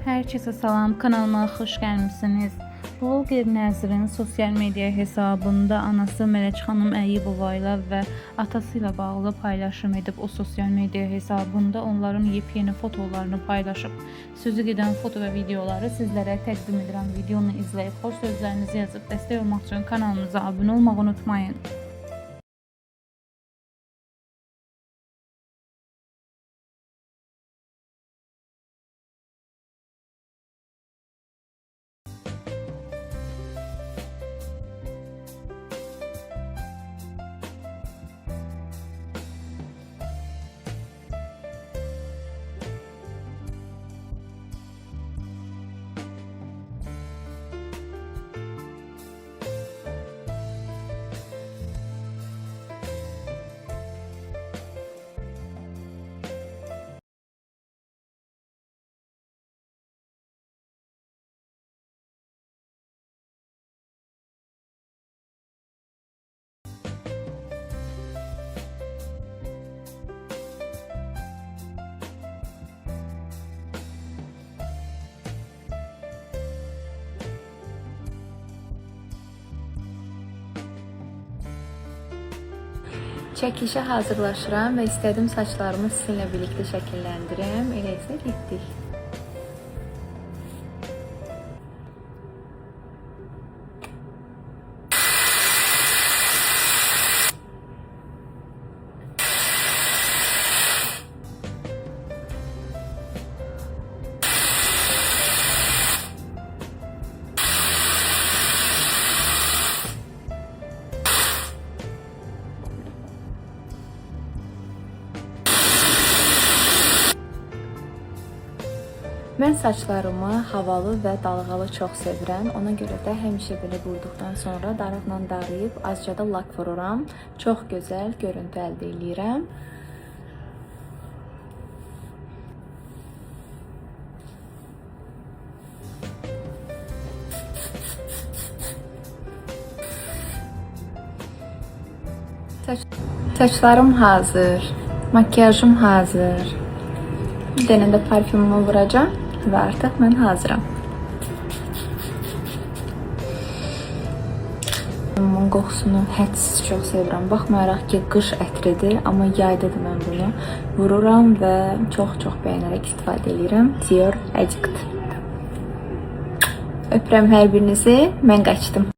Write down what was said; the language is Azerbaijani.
Herkese salam, kanalıma hoş gelmişsiniz. Vlogger Nəzrin sosyal medya hesabında anası Mələk xanım Əyyubova ilə və atası ilə bağlı paylaşım edib. O sosyal medya hesabında onların yepyeni fotolarını paylaşıb. Sözü gedən foto və videoları sizlərə təqdim edirəm. Videonu izləyib xoş sözlərinizi yazıb dəstək olmaq üçün kanalımıza abunə olmağı unutmayın. Çəkilişə hazırlaşıram və istədim saçlarımı sizinlə birlikdə şəkilləndirim. Elə isə getdik. Mən saçlarımı havalı və dalğalı çox sevirəm. Ona görə də həmişə belə qurduqdan sonra daraqla darayıb azca da lak vururam. Çox gözəl görüntü əldə edirəm. Saçlarım hazır. Makyajım hazır. Bir dənə də parfümümü vuracağım. Və artıq mən hazıram. Bunun qoxusunu hədsiz çox sevirəm. Baxmayaraq ki, qış ətridir, amma yayda da mən bunu vururam və çox bəyənərək istifadə edirəm. Dior Addict. Öpürəm hər birinizi. Mən qaçdım.